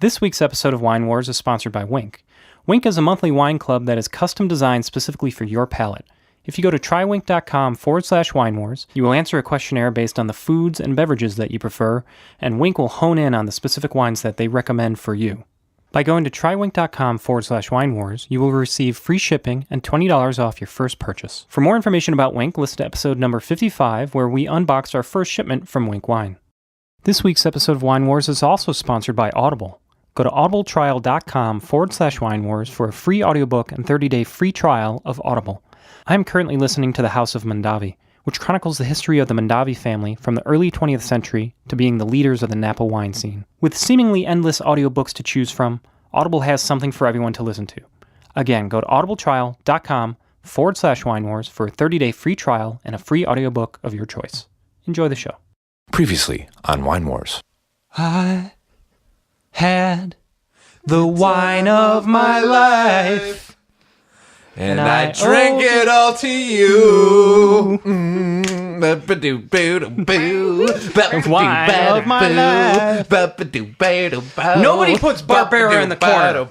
This week's episode of Wine Wars is sponsored by Winc. Winc is a monthly wine club that is custom designed specifically for your palate. If you go to trywinc.com/winewars, you will answer a questionnaire based on the foods and beverages that you prefer, and Winc will hone in on the specific wines that they recommend for you. By going to trywinc.com/winewars, you will receive free shipping and $20 off your first purchase. For more information about Winc, listen to episode number 55, where we unboxed our first shipment from Winc Wine. This week's episode of Wine Wars is also sponsored by Audible. Go to audibletrial.com/winewars for a free audiobook and 30-day free trial of Audible. I am currently listening to The House of Mondavi, which chronicles the history of the Mondavi family from the early 20th century to being the leaders of the Napa wine scene. With seemingly endless audiobooks to choose from, Audible has something for everyone to listen to. Again, go to audibletrial.com/winewars for a 30-day free trial and a free audiobook of your choice. Enjoy the show. Previously on Wine Wars. I had the wine of my life, And I drank it all to you. The wine of my life. Nobody puts Barbera in the corner.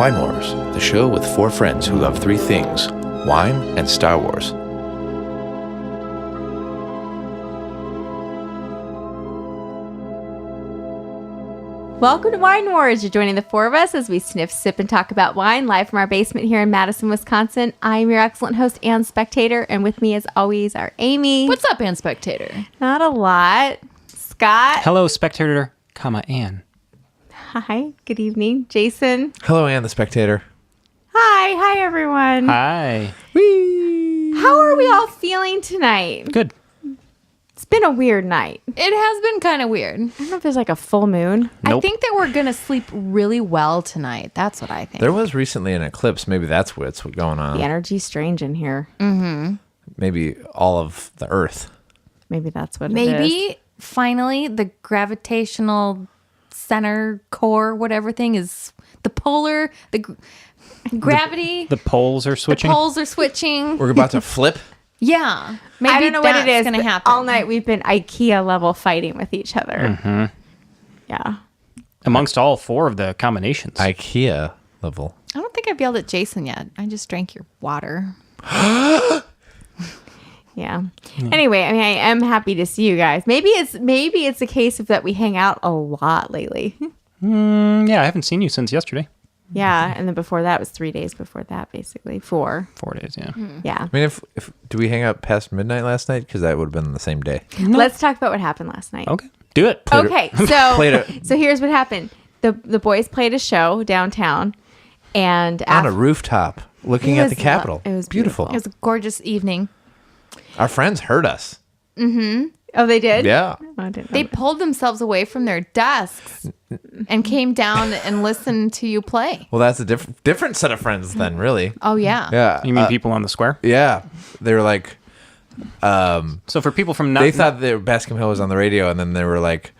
Wine Wars, the show with four friends who love three things: wine and Star Wars. Welcome to Wine Wars. You're joining the four of us as we sniff, sip, and talk about wine live from our basement here in Madison, Wisconsin. I'm your excellent host and spectator, and with me as always are Amy. What's up, Ann Spectator? Not a lot. Scott. Hello, spectator, Ann. Hi. Good evening. Jason. Hello, Ann the Spectator. Hi, everyone. Hi. How are we all feeling tonight? Good. It's been a weird night. It has been kind of weird. I don't know if there's like a full moon. Nope. I think that we're going to sleep really well tonight. That's what I think. There was recently an eclipse. Maybe that's what's going on. The energy's strange in here. Maybe all of the Earth. Maybe that's what it is. Maybe finally the gravitational center core, whatever thing is the polar, gravity. The poles are switching. The poles are switching. We're about to flip. Yeah. Maybe I don't know what it is. going to but happen. All night we've been IKEA level fighting with each other. Mm-hmm. Yeah. Amongst all four of the combinations. IKEA level. I don't think I've yelled at Jason yet. I just drank your water. Yeah. Anyway, I mean, I am happy to see you guys. Maybe it's a case of that we hang out a lot lately. Yeah, I haven't seen you since yesterday. Yeah, and then before that was 3 days before that, basically 4. 4 days, yeah. Yeah. I mean, if do we hang out past midnight last night? Because that would have been the same day. Let's talk about what happened last night. Okay, do it. Okay, so Played so here's what happened. The boys played a show downtown, and on a rooftop, looking It at the was Capitol. it was beautiful. It was a gorgeous evening. Our friends heard us. Oh, they did. Yeah. Oh, I didn't know They that. pulled themselves away from their desks and came down and listened to you play. Well, that's a different set of friends then, really. Oh, yeah. Yeah. You mean people on the square? Yeah. They were like, So for people from they thought that Bascom Hill was on the radio, and then they were like,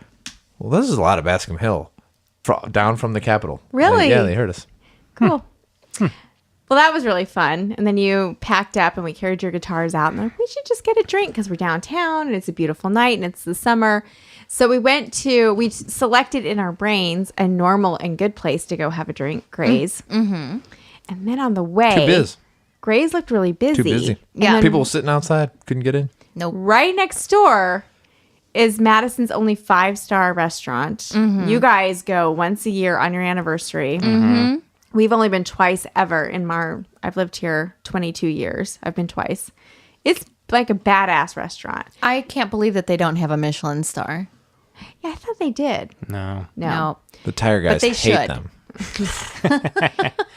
well, this is a lot of Bascom Hill down from the Capitol. Really? Yeah, they heard us. Cool. Well, that was really fun. And then you packed up and we carried your guitars out and like, we should just get a drink because we're downtown and it's a beautiful night and it's the summer. So we selected in our brains a normal and good place to go have a drink, Gray's. Mm-hmm. And then on the way, Too busy. Gray's looked really busy. Too busy. Yeah. then People were sitting outside, couldn't get in. Nope. right next door is Madison's only 5-star restaurant. Mm-hmm. You guys go once a year on your anniversary. Mm-hmm. We've only been twice ever in I've lived here 22 years. I've been twice. It's like a badass restaurant. I can't believe that they don't have a Michelin star. Yeah, I thought they did. No. No. The tire guys they hate should. them.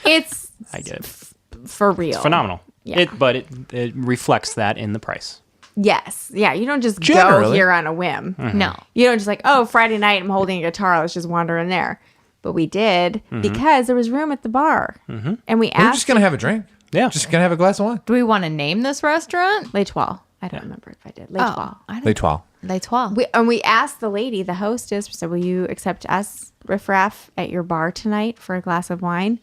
It's I get it. for real. It's phenomenal. Yeah. But it reflects that in the price. Yes. Yeah, you don't just go Generally. here on a whim. No. You don't just like, oh, Friday night I'm holding a guitar. Let's just wander in there. But we did because there was room at the bar. And we We're asked just going to have a drink. Yeah. Just going to have a glass of wine. Do we want to name this restaurant? L'Etoile. I don't remember if I did. Les Oh, Trois. I Les don't. Trois. Les Trois. We asked the lady, the hostess, so will you accept us, riffraff, at your bar tonight for a glass of wine?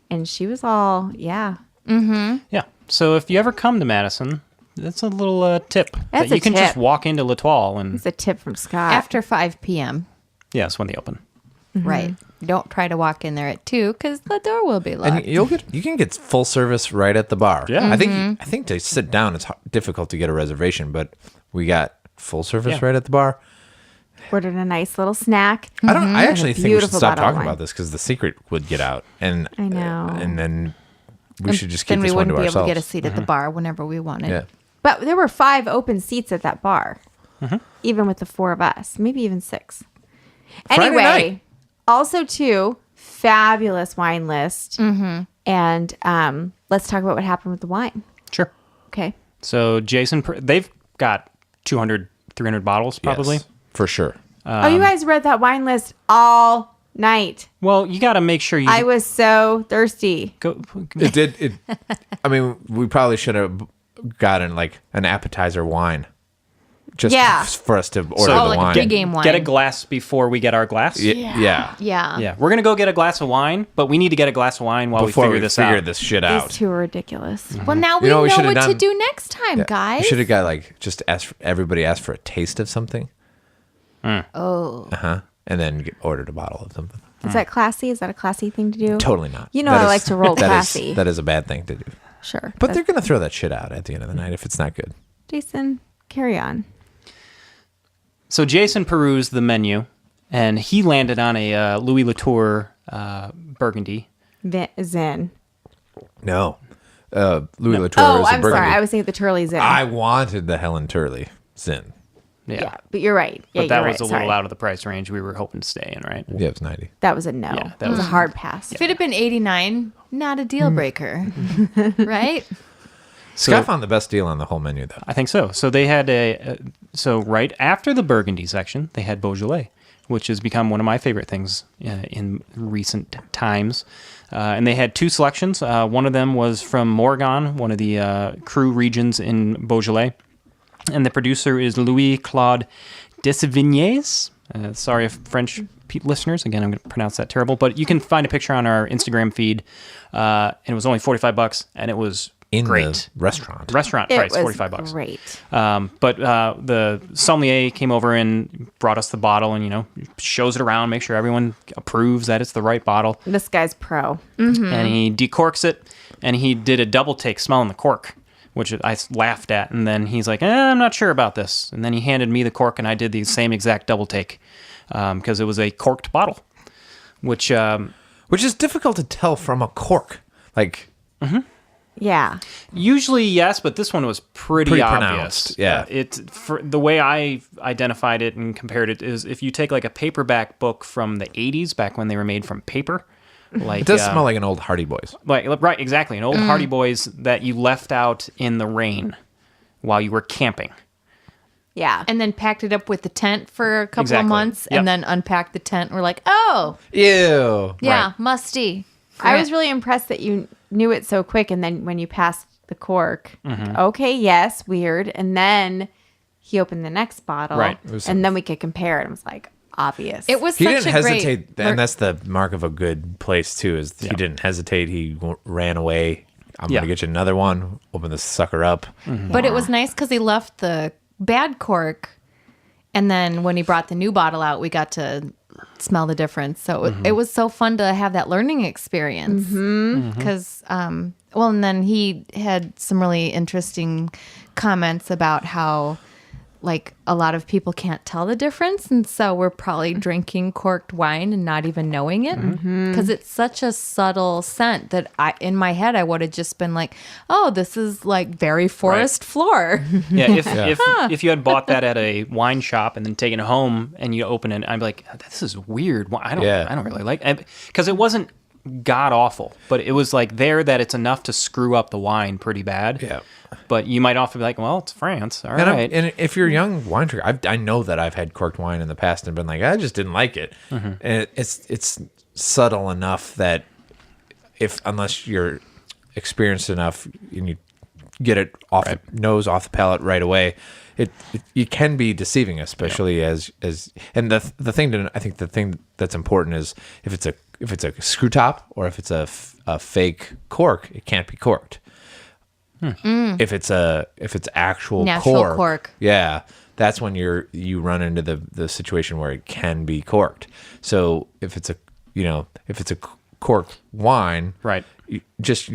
And she was all, yeah. Yeah. So if you ever come to Madison, that's a little tip. That's that you a can tip. just walk into L'Etoile and It's a tip from Scott. After 5 p.m. yeah, it's when they open. Right. Don't try to walk in there at 2 because the door will be locked. And you can get full service right at the bar. Yeah. I think to sit down it's difficult to get a reservation, but we got full service Yeah. right at the bar. Ordered a nice little snack. I actually think we should beautiful stop bottle of talking wine. about this because the secret would get out, and I know. and then we should just keep then we this one wouldn't to be ourselves. able to get a seat at the bar whenever we wanted. Yeah. But there were 5 open seats at that bar, even with the 4 of us, maybe even 6. Friday Anyway, night. also too, fabulous wine list. And let's talk about what happened with the wine. Sure. Okay. So Jason, they've got 200, 300 bottles probably. Yes, for sure. Oh, you guys read that wine list all night. Well, you got to make sure you I was so thirsty. go. It did. I mean, we probably should have gotten like an appetizer wine, just Yeah. for us to order So, the like a wine. pregame wine. Get a glass before we get our glass. Yeah. Yeah. Yeah, we're gonna go get a glass of wine, but we need to get a glass of wine while Before we figure this figure out. this shit These out. 2 are ridiculous. Well, now we You know know what we should've what to done? do next time, You guys. should have got like just everybody asked for a taste of something, Oh. and then ordered a bottle of something. Is that classy? Is that a classy thing to do? Totally not. You know That I is- like to roll that is- classy. that is a bad thing to do. Sure. But they're gonna throw that shit out at the end of the night if it's not good. Jason, carry on. So Jason perused the menu, and he landed on a Louis Latour Burgundy. Zen. No, Louis Latour Oh, is a I'm Burgundy. sorry. I was thinking the Turley Zen. I wanted the Helen Turley Zin. yeah, but you're right. Yeah, But that you're was right. a little Sorry. out of the price range we were hoping to stay in, right? Yeah, it was 90. That was a no. Yeah, that was a hard pass. If it had been 89, not a deal breaker. Right? Scott found the best deal on the whole menu, though. I think so. So they had so right after the Burgundy section, they had Beaujolais, which has become one of my favorite things in recent times. And they had 2 selections. One of them was from Morgon, one of the Cru regions in Beaujolais. And the producer is Louis-Claude Desvignes. Sorry if French listeners, again, I'm going to pronounce that terrible. But you can find a picture on our Instagram feed. And it was only $45, and it was In great. the restaurant. Restaurant It price, was $45. great. But the sommelier came over and brought us the bottle and, shows it around, make sure everyone approves that it's the right bottle. This guy's pro. And he decorks it, and he did a double take smelling the cork, which I laughed at. And then he's like, I'm not sure about this. And then he handed me the cork, and I did the same exact double take because it was a corked bottle, which Which is difficult to tell from a cork. Like, Yeah. usually yes, but this one was pretty pronounced, obvious. yeah. It's for the way I identified it and compared it is if you take like a paperback book from the 80s, back when they were made from paper, like it does smell like an old Hardy Boys. like right, exactly, an old Hardy Boys that you left out in the rain while you were camping. Yeah. And then packed it up with the tent for a couple Exactly. of months Yep. and then unpacked the tent. We're like, oh, Ew. yeah, Right. musty. I was really impressed that you knew it so quick. And then when you passed the cork, okay, yes, weird. And then he opened the next bottle. Right. And then we could compare it. It was like obvious. It was He such didn't a hesitate, great... and that's the mark of a good place, too, is he didn't hesitate. He ran away. I'm Yeah. going to get you another one. Open this sucker up. But it was nice because he left the bad cork, and then when he brought the new bottle out, we got to smell the difference. So it was so fun to have that learning experience. Because, well, and then he had some really interesting comments about how, like, a lot of people can't tell the difference, and so we're probably drinking corked wine and not even knowing it because it's such a subtle scent that in my head I would have just been like, oh, this is like very forest floor. Yeah, if you had bought that at a wine shop and then taken it home and you open it, I'd be like, this is weird. I don't really like it because it wasn't god awful, but it was like there that it's enough to screw up the wine pretty bad. Yeah. But you might often be like, well, it's France. All And, right. and if you're a young wine drinker, I know that I've had corked wine in the past and been like, I just didn't like it. And it's subtle enough that unless you're experienced enough and you get it off the nose, off the palate right away. It can be deceiving, especially as and the thing I think the thing that's important is if it's a screw top or if it's a fake cork, it can't be corked. If it's actual Natural cork. yeah, that's when you run into the situation where it can be corked. So if it's a corked wine, Right. you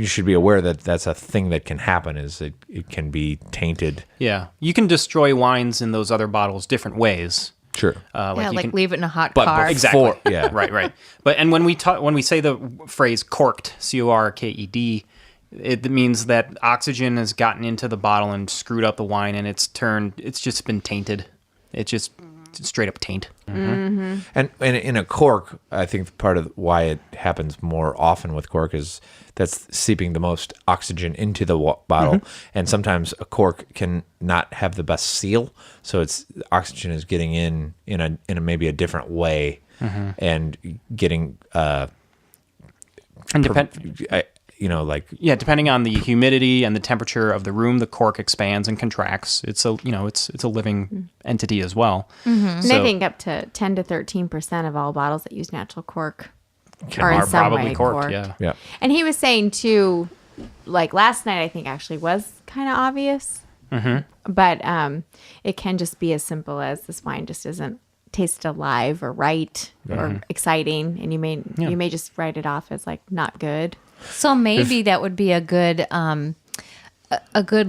should be aware that that's a thing that can happen. Is it can be tainted. Yeah. You can destroy wines in those other bottles different ways. Sure. Leave it in a hot But car. Exactly. Yeah. Right. But and when we say the phrase corked, corked, it means that oxygen has gotten into the bottle and screwed up the wine, and it's just been tainted. It's just straight up taint. And in a cork, I think part of why it happens more often with cork is that's seeping the most oxygen into the bottle, and sometimes a cork can not have the best seal, so oxygen is getting in a maybe a different way, and getting And depending on the humidity and the temperature of the room, the cork expands and contracts. It's a living entity as well. And I think up to 10 to 13% of all bottles that use natural cork are in some probably way corked. corked. Yeah. And he was saying too, like last night, I think actually was kind of obvious. But it can just be as simple as this wine just isn't tasted alive or right or exciting, and you may just write it off as like not good. So maybe that would be a good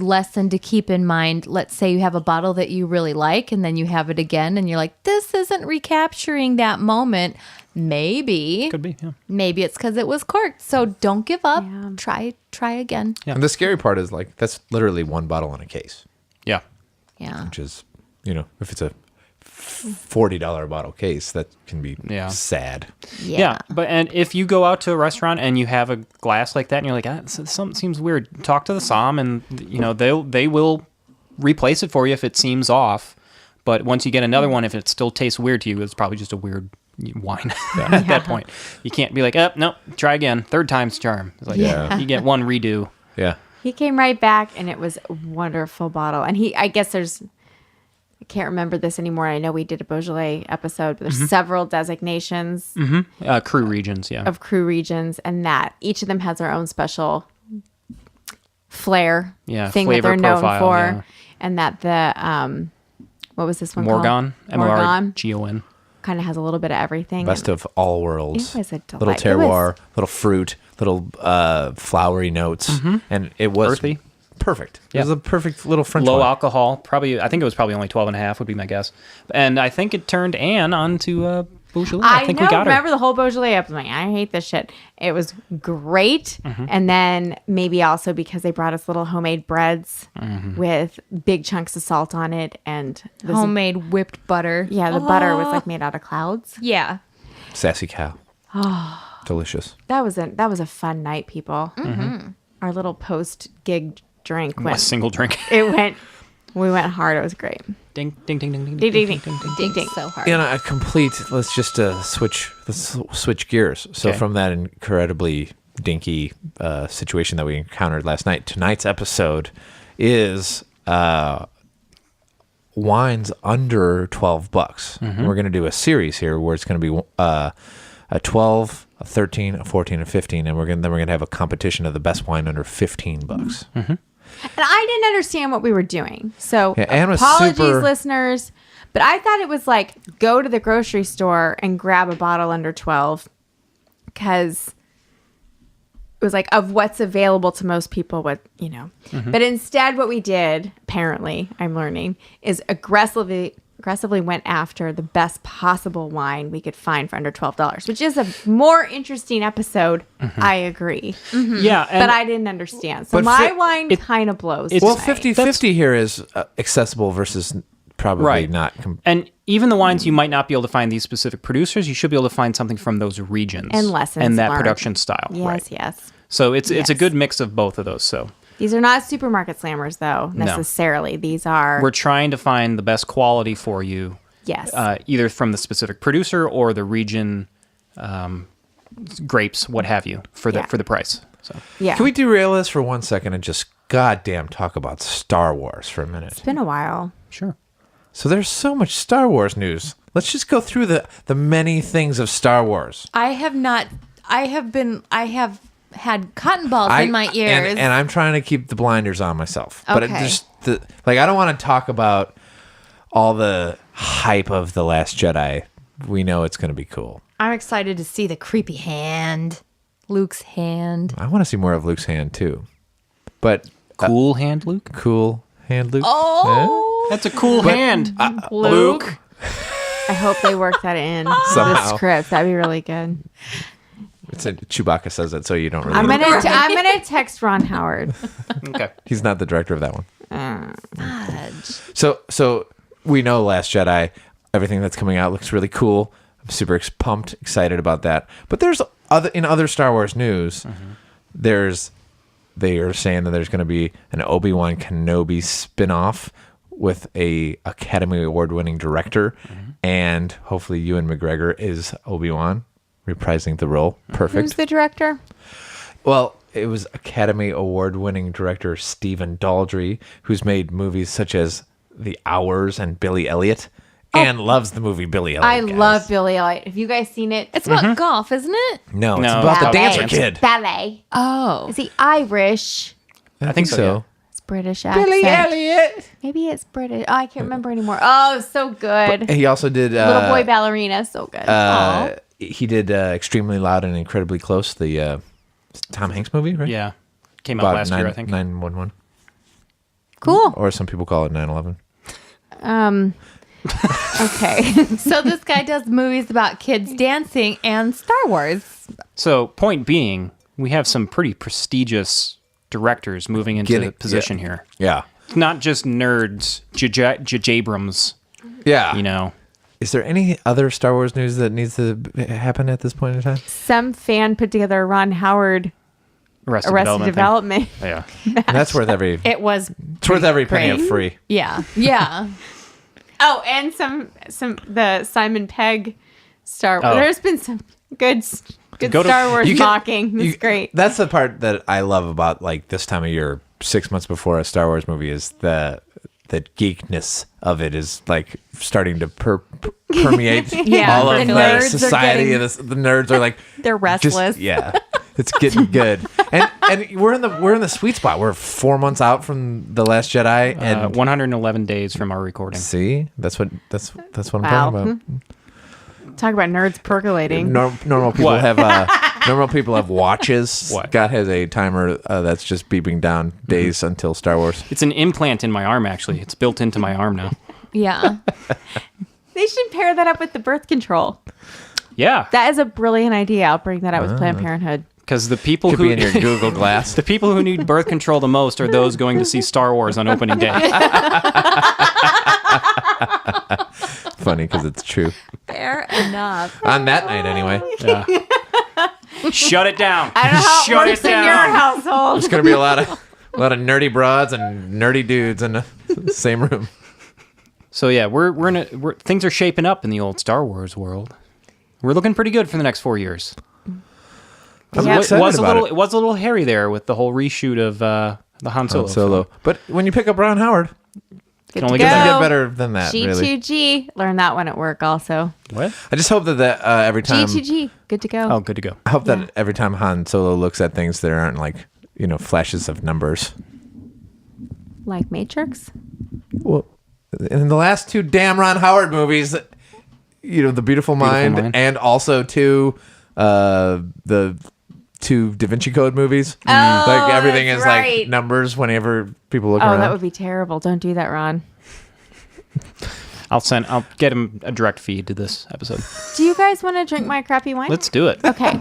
lesson to keep in mind. Let's say you have a bottle that you really like, and then you have it again, and you're like, this isn't recapturing that moment. Maybe Could be, yeah. Maybe it's because it was corked. So don't give up. Yeah. Try again. Yeah. And the scary part is like that's literally one bottle in a case, Yeah. Yeah. which is if it's a $40 bottle case, that can be sad. Yeah, and if you go out to a restaurant and you have a glass like that, and you're like, something seems weird, talk to the som, and they will replace it for you if it seems off. But once you get another one, if it still tastes weird to you, it's probably just a weird wine at that point. You can't be like, no, try again. Third time's charm. It's like, you get one redo. Yeah. He came right back, and it was a wonderful bottle. And I guess I can't remember this anymore. I know we did a Beaujolais episode, but there's several designations Cru regions, of cru regions, and that each of them has their own special flair thing that flavor they're known profile, for. yeah. And that the, what was this one Morgon, called? Morgon. Morgon. Kind of has a little bit of everything. Best of all worlds. It was a little delight. terroir, little fruit, little flowery notes, and it was Earthy. Perfect. Yeah. It was a perfect little French Low wine. alcohol. I think it was probably only 12.5 would be my guess. And I think it turned Anne onto Beaujolais. I think we got her. Remember the whole Beaujolais episode? Like, I hate this shit. It was great. And then maybe also because they brought us little homemade breads with big chunks of salt on it and Homemade whipped butter. Yeah, the butter was like made out of clouds. Yeah. Sassy cow. Delicious. That was a fun night, people. Our little post gig drink A went. single drink. We went hard. It was great. Ding, ding, ding, ding, ding, Ding, ding, ding, ding. ding, ding. So hard. In a complete, let's just switch gears. So Okay. from that incredibly dinky situation that we encountered last night, tonight's episode is wines under $12. We're going to do a series here where it's going to be a 12, a 13, a 14, a 15, and we're going to have a competition of the best wine under $15. And I didn't understand what we were doing. So Yeah, Anne was apologies, super- listeners. But I thought it was like go to the grocery store and grab a bottle under 12 because it was like of what's available to most people, But instead what we did, apparently, I'm learning, is aggressively went after the best possible wine we could find for under $12, which is a more interesting episode. I agree. Yeah. And But I didn't understand. So But my wine kind of blows. it's- Well, tonight. 50-50 here is accessible versus probably Right. not. And even the wines you might not be able to find these specific producers, you should be able to find something from those regions And lessons and that learned. production style. Yes, Right. yes. So it's a Yes. good mix of both of those. So These are not supermarket slammers, though, necessarily. These are, we're trying to find the best quality for you, yes. either from the specific producer or the region, grapes, what have you, for the Yeah. for the price. So yeah. Can we derail this for 1 second and just goddamn talk about Star Wars for a minute. It's been a while. Sure. So there's so much Star Wars news. Let's just go through the many things of Star Wars. I have had cotton balls in my ears. And I'm trying to keep the blinders on myself. But it Okay. just I don't want to talk about all the hype of The Last Jedi. We know it's going to be cool. I'm excited to see the creepy hand, Luke's hand. I want to see more of Luke's hand too. But Cool hand, Luke. cool hand, Luke. Oh, That's a cool hand, Luke. I hope they work that in the Somehow. script. That'd be really good. It's Chewbacca says it, so you don't really. I'm gonna text Ron Howard. Okay. He's not the director of that one. Fudge. So we know Last Jedi. Everything that's coming out looks really cool. I'm super pumped, excited about that. But there's other Star Wars news. They are saying that there's going to be an Obi-Wan Kenobi spin-off with a Academy Award-winning director, and hopefully Ewan McGregor is Obi-Wan, reprising the role. Perfect. Who's the director? Well, it was Academy Award-winning director Stephen Daldry, who's made movies such as The Hours and Billy Elliot, and loves the movie Billy Elliot. I love Billy Elliot. Have you guys seen it? It's about golf, isn't it? No, it's No, about the it's dancer about kid. Ballet. Oh, Is he Irish? I think so. It's British accent. Billy Elliot. Maybe it's British. Oh, I can't remember anymore. Oh, so good. He also did Little boy ballerina. So good. he did Extremely Loud and Incredibly Close, the Tom Hanks movie, right? Yeah. Came out last year, I think. 911. Cool. Or some people call it 9/11. Okay. so this guy does movies about kids dancing and Star Wars. So, point being, we have some pretty prestigious directors moving into the position here. Yeah. It's not just nerds, J.J. Abrams, Yeah. you know. Is there any other Star Wars news that needs to happen at this point in time? Some fan put together a Ron Howard Arrested Arrested Development. thing. Yeah. And that's worth every It's worth every penny of great. free. Yeah, yeah. Oh, and some the Simon Pegg Star. Oh. There's been some good Go to- Star Wars you can- mocking. It's great. That's the part that I love about like this time of year, 6 months before a Star Wars movie, is the geekness of it is like starting to permeate Yeah, all the of the nerds are society. getting- The nerds are like They're restless. yeah, it's getting good, and we're in the sweet spot. We're 4 months out from The Last Jedi, and 111 days from our recording. see, that's what I'm Wow. talking about. Talk about nerds percolating. Normal people What? have normal people have watches. What? Scott has a timer that's just beeping down days until Star Wars. It's an implant in my arm, actually. It's built into my arm now. Yeah. They should pair that up with the birth control. Yeah. That is a brilliant idea. I'll bring that up with Planned Parenthood. Because the people Could who be in your Google Glass. the people who need birth control the most are those going to see Star Wars on opening day. Funny because it's true. Fair enough. On that night, anyway. Yeah. Shut it down. I don't know how Shut it works it in your down. household. There's gonna be a lot of nerdy broads and nerdy dudes in the same room. So yeah, we're things are shaping up in the old Star Wars world. We're looking pretty good for the next 4 years. I'm Yeah. excited about It was a little hairy there with the whole reshoot of the Han Solo. Solo. But when you pick up Ron Howard, Good Can only to get doesn't go. get better than that. Really. G2G. Learn that one at work also. What? I just hope that every time. G2G. Good to go. Oh, good to go. I hope that every time Han Solo looks at things, there aren't like flashes of numbers. Like Matrix? Well, in the last two damn Ron Howard movies, The Beautiful Mind, and also the two Da Vinci Code movies. Like everything that's is right. like numbers whenever people look Oh, around. that would be terrible. Don't do that, Ron. I'll get him a direct feed to this episode. Do you guys want to drink my crappy wine? Let's do it. Okay.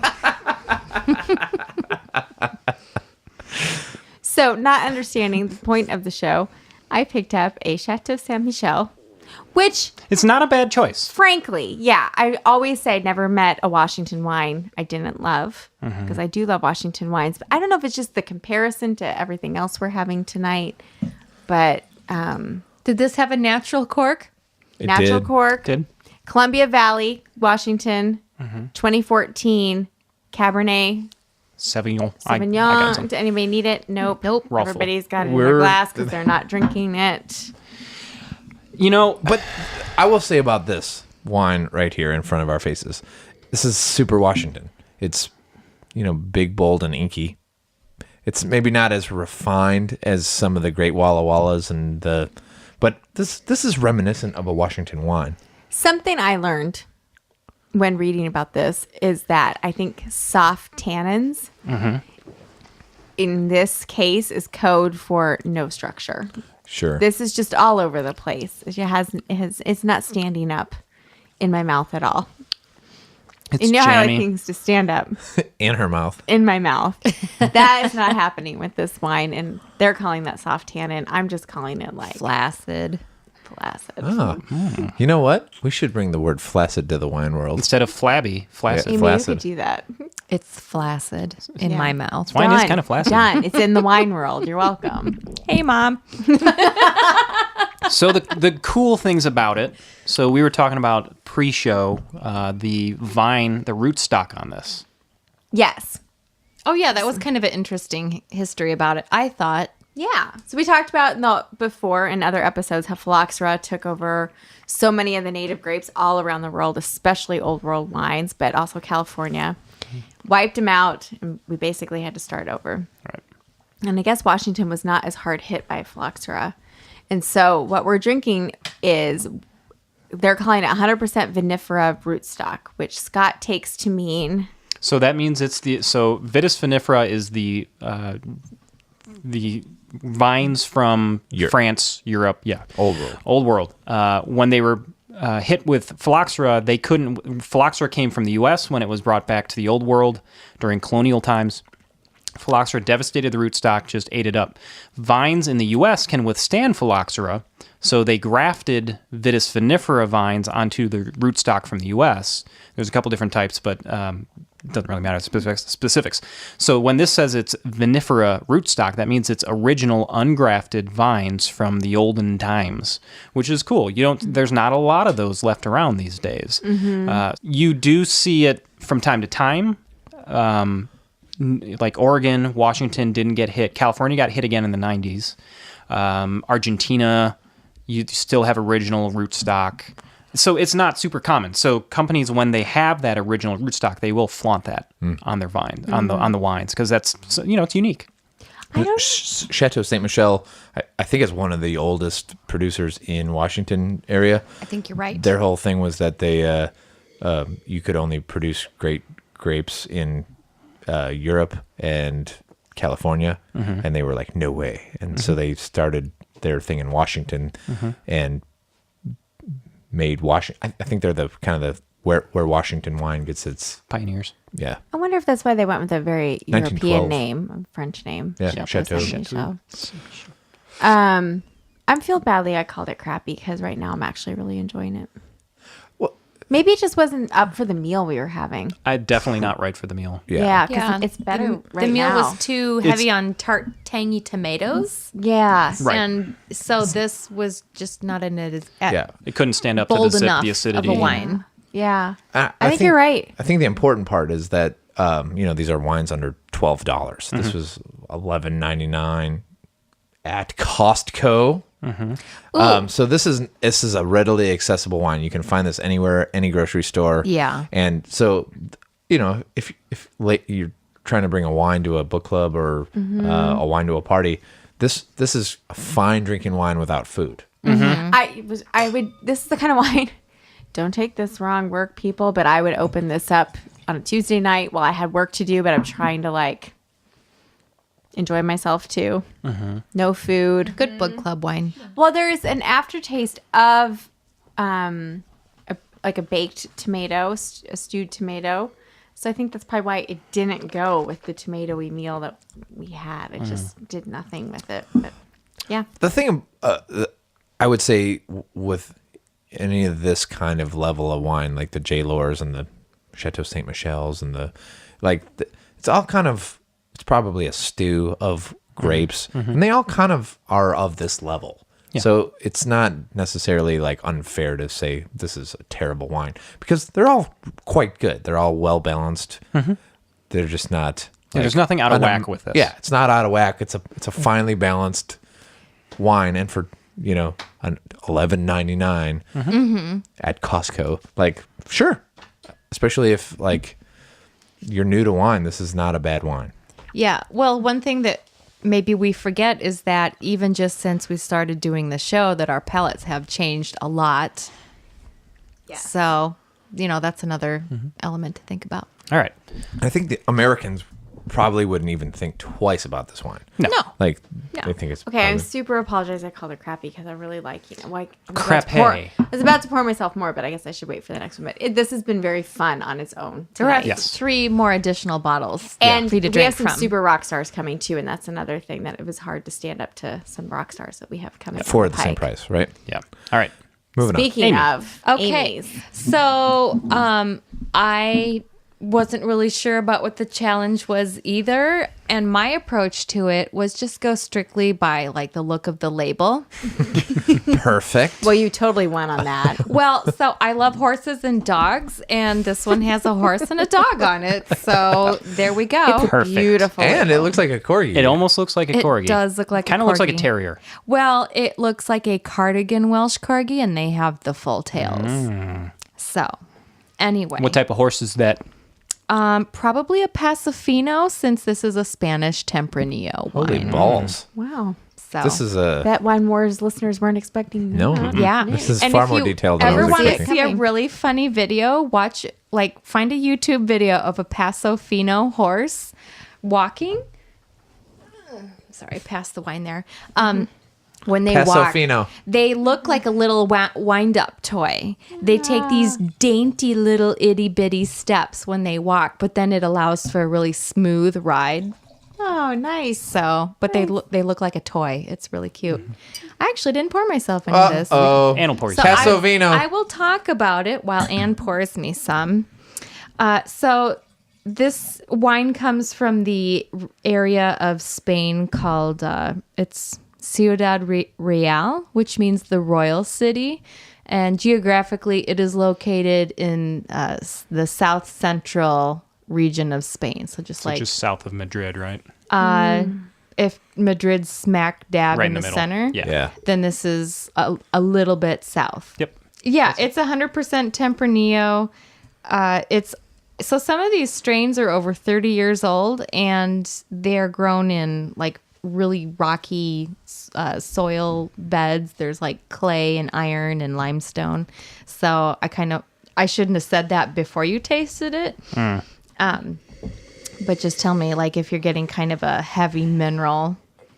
So, not understanding the point of the show, I picked up a Chateau Saint Michel, which, It's not a bad choice. frankly, yeah, I always say I'd never met a Washington wine I didn't love, because I do love Washington wines. But I don't know if it's just the comparison to everything else we're having tonight. But Did this have a natural cork? It natural did. cork, Did? Columbia Valley, Washington, 2014 Cabernet Sauvignon. I got Sauvignon. some. Does anybody need it? Nope. Nope. We're all full. Everybody's got it in their glass because they're not drinking it. You know, But I will say about this wine right here in front of our faces, this is super Washington. It's, big, bold, and inky. It's maybe not as refined as some of the great Walla Wallas but this is reminiscent of a Washington wine. Something I learned when reading about this is that I think soft tannins in this case is code for no structure. Sure. This is just all over the place. It's not standing up in my mouth at all. it's You know how I like jammy. things to stand up In her mouth. in my mouth. That is not happening with this wine, and they're calling that soft tannin. I'm just calling it like Flaccid. flaccid. Ah. You know what? We should bring the word flaccid to the wine world. Instead of flabby, flaccid. Yeah. Amy, you flaccid. could do that. It's flaccid in Yeah. my mouth. Wine is Done. kind of flaccid. Done. It's in the wine world. You're welcome. Hey, Mom. So the cool things about it. So we were talking about pre-show, the vine, the rootstock on this. Yes. Oh, yeah, that was kind of an interesting history about it. I thought. Yeah. So we talked about before in other episodes how phylloxera took over so many of the native grapes all around the world, especially old world wines, but also California. Wiped them out, and we basically had to start over. Right. And I guess Washington was not as hard hit by phylloxera. And so what we're drinking is, they're calling it 100% vinifera rootstock, which Scott takes to mean... So that means Vitis vinifera is the vines from France, Europe, old world. When they were hit with phylloxera, phylloxera came from the U.S. when it was brought back to the old world during colonial times. Phylloxera devastated the rootstock, just ate it up. Vines in the U.S. can withstand phylloxera, so they grafted Vitis vinifera vines onto the rootstock from the U.S. There's a couple different types, but it doesn't really matter specifics. So when this says it's vinifera rootstock, that means it's original ungrafted vines from the olden times, which is cool. There's not a lot of those left around these days. You do see it from time to time. Like Oregon, Washington didn't get hit. California got hit again in the 90s. Argentina, you still have original rootstock. So it's not super common. So companies, when they have that original rootstock, they will flaunt that on their vine, on the wines, because that's, it's unique. Chateau Ste. Michelle, I think is one of the oldest producers in Washington area. I think you're right. Their whole thing was that they you could only produce great grapes in Europe and California, and they were like, no way. And so they started their thing in Washington and made Washington. I think they're the kind of where Washington wine gets its Pioneers. yeah. I wonder if that's why they went with a very 1912. European name, a French name. Yeah, Chateau. I feel badly I called it crappy because right now I'm actually really enjoying it. Well, Maybe it just wasn't up for the meal we were having. Definitely not right for the meal. Yeah, because it's better right The meal now. was too heavy on tart, tangy tomatoes. Yeah. Right. And so this was just not in it as Yeah. It couldn't stand up to bold the enough the acidity. of a wine. Yeah. I think you're right. I think the important part is that these are wines under $12. This was $11.99 at Costco. So this is a readily accessible wine. You can find this anywhere, any grocery store. Yeah. And so, if you're trying to bring a wine to a book club or a wine to a party, this is a fine drinking wine without food. This is the kind of wine, don't take this wrong, work people, but I would open this up on a Tuesday night while I had work to do, but I'm trying to enjoy myself too. No food. Good book club wine. Well, there's an aftertaste of a baked tomato, a stewed tomato. So I think that's probably why it didn't go with the tomatoey meal that we had. It just did nothing with it. But yeah. The thing I would say with any of this kind of level of wine, like the J. Lors and the Chateau Ste. Michelle's and it's all kind of, it's probably a stew of grapes, and they all kind of are of this level. Yeah. So it's not necessarily unfair to say this is a terrible wine because they're all quite good. They're all well balanced. They're just not There's nothing out of whack with this. Yeah, it's not out of whack. It's a finely balanced wine, and for an $11.99 at Costco, like sure, especially if like you're new to wine, this is not a bad wine. Yeah. Well, one thing that maybe we forget is that even just since we started doing the show, that our palates have changed a lot. Yeah. So, that's another element to think about. All right. I think the Americans probably wouldn't even think twice about this wine. No. Like No. they think it's Okay, I'm probably- super apologize. I called it crappy because I really like, like Crepe. I was about to pour myself more, but I guess I should wait for the next one. But this has been very fun on its own. There are tonight. Yes. 3 more additional bottles And for you to we drink have some from. super rock stars coming too, and that's another thing that it was hard to stand up to some rock stars that we have coming for down the same pike. price, right? Yeah. All right. Moving on. Speaking Amy. of, Okay. Amy's. So, I wasn't really sure about what the challenge was either. And my approach to it was just go strictly by like the look of the label. Perfect. Well, you totally won on that. Well, so I love horses and dogs, and this one has a horse and a dog on it. So there we go. Perfect. Beautiful. And it looks like a corgi. It almost looks like a It corgi. does look like a Kind of looks like a corgi. terrier. Well, it looks like a cardigan Welsh corgi, and they have the full tails. So, anyway. What type of horse is that? Probably a Pasofino, since this is a Spanish Tempranillo wine. Holy balls. Wow. So, This is a That Wine Wars listeners weren't expecting no. that. yeah. This is And far if more you detailed than I ever was want to expecting. see a Coming. really funny video, find a YouTube video of a Pasofino horse walking. Sorry, pass the wine there. When they walk, Pasofino. they look like a little wind-up toy. They take these dainty little itty-bitty steps when they walk, but then it allows for a really smooth ride. Oh, nice. So, but they look like a toy. It's really cute. I actually didn't pour myself any of this. Oh, Anne will pour you So some. Pasofino. I will talk about it while Anne pours me some. So this wine comes from the area of Spain called it's Ciudad Real, which means the royal city. And geographically, it is located in the south central region of Spain. So just like Just south of Madrid, right? if Madrid's smack dab Right in the middle. center, Yeah. then this is a little bit south. Yep. Yeah, it's 100% Tempranillo. So some of these strains are over 30 years old, and they're grown in like really rocky soil beds. There's like clay and iron and limestone. So I shouldn't have said that before you tasted it. But just tell me, like, if you're getting kind of a heavy mineral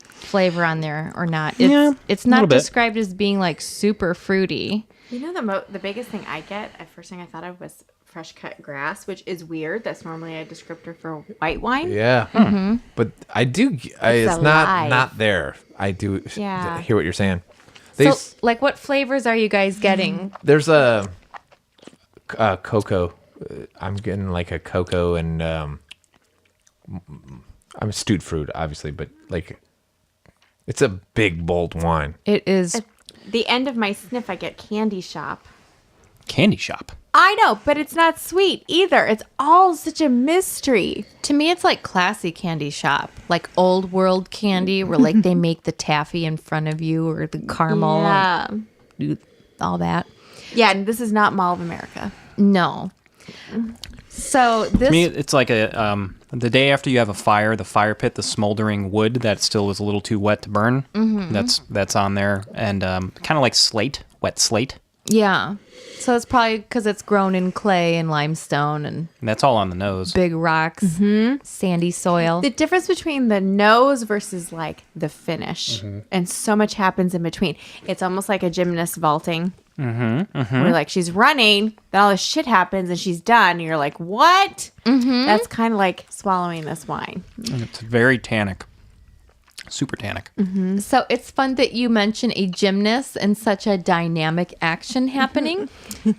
flavor on there or not. It's little not bit. described as being like super fruity. You know, the biggest thing I get, at first thing I thought of was fresh cut grass, which is weird. That's normally a descriptor for white wine. Yeah. But it's alive. not there. I do Yeah. hear what you're saying. So, like, what flavors are you guys getting? There's a cocoa. I'm getting like a cocoa and I'm stewed fruit, obviously, but like it's a big, bold wine. It is. At the end of my sniff, I get candy shop. Candy shop. I know, but it's not sweet either. It's all such a mystery. To me, it's like classy candy shop, like old world candy, where like they make the taffy in front of you or the caramel, Yeah. and all that. Yeah, and this is not Mall of America. No. So this, To me, it's like the day after you have a fire, the fire pit, the smoldering wood that still is a little too wet to burn. Mm-hmm. That's on there, and kind of like slate, wet slate. yeah. So it's probably because it's grown in clay and limestone and And that's all on the nose. big rocks, sandy soil. The difference between the nose versus like the finish, and so much happens in between. It's almost like a gymnast vaulting. Where like she's running, then all this shit happens and she's done. And you're like, what? That's kind of like swallowing this wine. And it's very tannic, super tannic. So it's fun that you mention a gymnast and such a dynamic action happening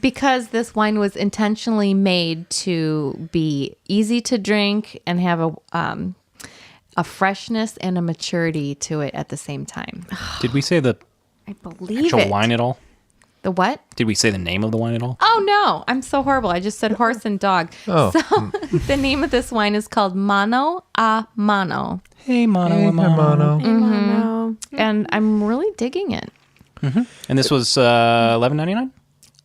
because this wine was intentionally made to be easy to drink and have a freshness and a maturity to it at the same time. Did we say the I believe actual it. wine at all? The what? Did we say the name of the wine at all? Oh, no. I'm so horrible. I just said horse and dog. Oh. So the name of this wine is called Mano a Mano. Hey, Mano. Hey, Mano. No. And I'm really digging it. And this was $11.99?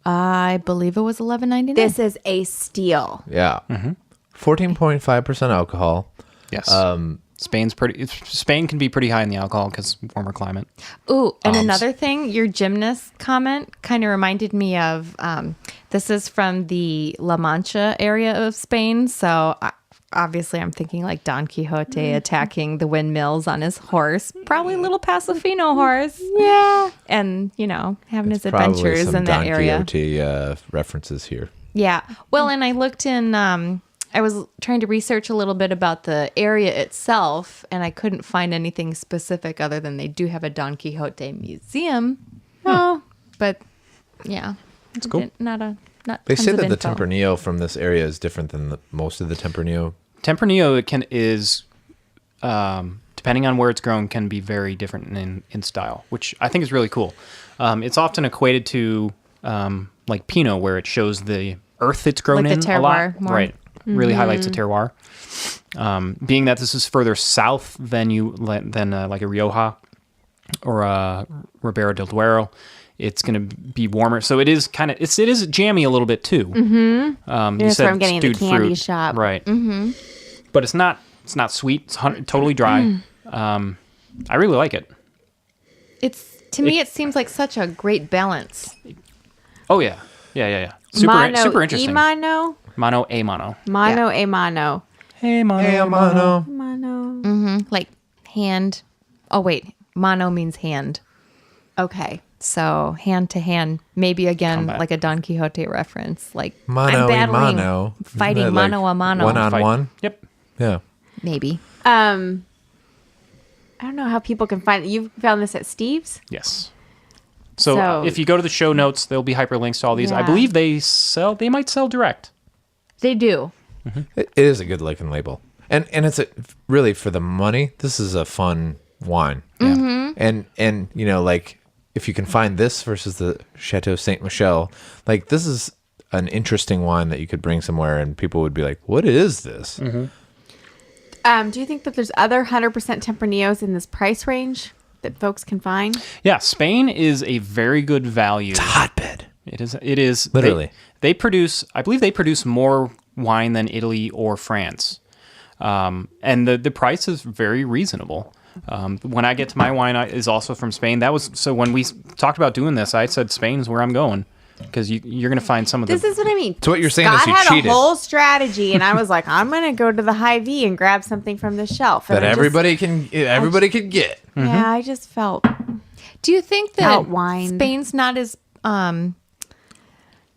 I believe it was $11.99. This is a steal. Yeah. 14.5% alcohol. Yes. Spain can be pretty high in the alcohol because warmer climate. Ooh, and another thing, your gymnast comment kind of reminded me of, this is from the La Mancha area of Spain. So obviously I'm thinking like Don Quixote attacking the windmills on his horse, probably a little Pasofino horse. Yeah. And, having his adventures in that area. Don Quixote references here. Yeah. Well, and I looked in, I was trying to research a little bit about the area itself, and I couldn't find anything specific other than they do have a Don Quixote museum. Oh, but yeah, That's cool. Not They tons say of that the info. Tempranillo from this area is different than most of the Tempranillo. Tempranillo is, depending on where it's grown, can be very different in style, which I think is really cool. It's often equated to like Pinot, where it shows the earth it's grown Like in the a lot. terroir more. Right. Really highlights the terroir. Being that this is further south than like a Rioja or a Ribera del Duero, it's going to be warmer. So it is it is jammy a little bit too. Mm-hmm. That's where I'm getting in the candy shop. Right. Mm-hmm. But it's not sweet. It's totally dry. I really like it. To me, it seems like such a great balance. Oh yeah. Super interesting. Mano Mano a mano. Mano a mano. Hey mano. Hey, Mano. Mano. Like hand. Oh, wait. Mano means hand. Okay. So hand to hand, maybe again Combat. like a Don Quixote reference. Like Mano I'm a battling, mano. fighting Isn't that mano a mano. One on Fight. one? Yep. Yeah. Maybe. I don't know how people can find it. You found this at Steve's? Yes. So So- if you go to the show notes, there'll be hyperlinks to all these. I Yeah. believe they might sell direct. They do. It is a good looking label. And it's really for the money, this is a fun wine. Yeah. And like if you can find this versus the Chateau Saint Michel, like this is an interesting wine that you could bring somewhere and people would be like, "What is this?" Do you think that there's other 100% Tempranillos in this price range that folks can find? Yeah, Spain is a very good value. It's a hotbed. It is Literally. They produce, I believe they produce more wine than Italy or France. And the price is very reasonable. When I get to my wine is also from Spain. So when we talked about doing this, I said Spain's where I'm going because you're going to find some of This the. is what I mean. So what you're saying Scott is you had cheated. a whole strategy, and I was like, I'm going to go to the Hy-Vee and grab something from the shelf. And That I just- everybody can get. Yeah, I just felt... Do you think that Out wine. Spain's not as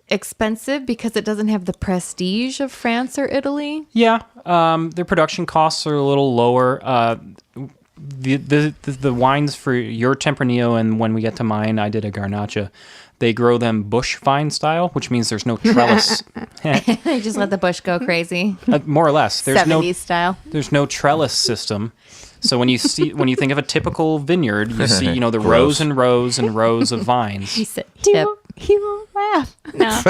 expensive because it doesn't have the prestige of France or Italy? Yeah, their production costs are a little lower. The wines for your Tempranillo and when we get to mine, I did a Garnacha. They grow them bush vine style, which means there's no trellis. They just let the bush go crazy. More or less, 70s style. there's no trellis system. So when you think of a typical vineyard, you see the rows and rows and rows of vines. He said, tip. He won't laugh. No.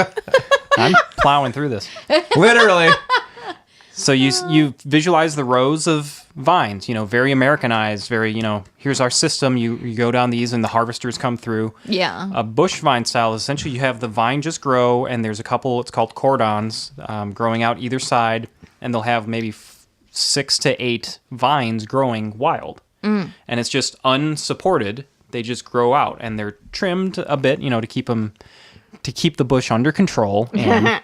I'm plowing through this. Literally. So you visualize the rows of vines, very Americanized, very, here's our system. You go down these and the harvesters come through. Yeah. A bush vine style, essentially you have the vine just grow and there's a couple, it's called cordons, growing out either side. And they'll have maybe 6 to 8 vines growing wild. And it's just unsupported. They just grow out and they're trimmed a bit, to keep the bush under control. And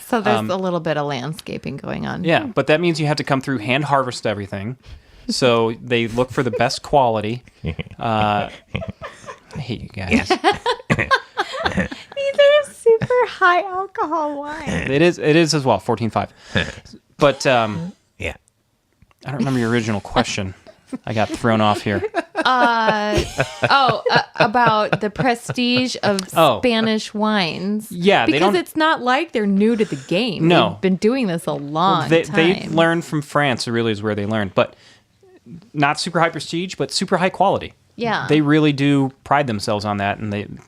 So there's a little bit of landscaping going on. yeah, but that means you have to come through, hand harvest everything. So they look for the best quality. I hate you guys. These are super high alcohol wine. It is as well, 14.5. But Yeah. I don't remember your original question. I got thrown off here. About the prestige of Oh. Spanish wines. Yeah, they because don't- it's not like they're new to the game. No. They've been doing this a long They time. learned from France. It really is where they learned. But not super high prestige, but super high quality. Yeah. They really do pride themselves on that. And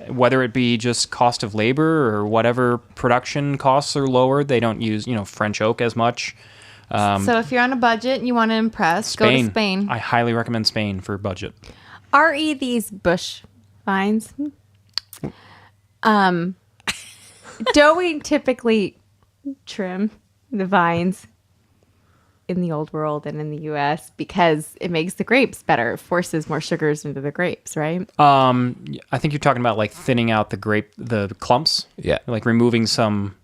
whether it be just cost of labor or whatever production costs are lower, they don't use, French oak as much. So if you're on a budget and you want to impress, go to Spain. I highly recommend Spain for budget. Are these bush vines? Don't we typically trim the vines in the old world and in the U.S. because it makes the grapes better, forces more sugars into the grapes, right? I think you're talking about like thinning out the clumps. Yeah. Like removing some.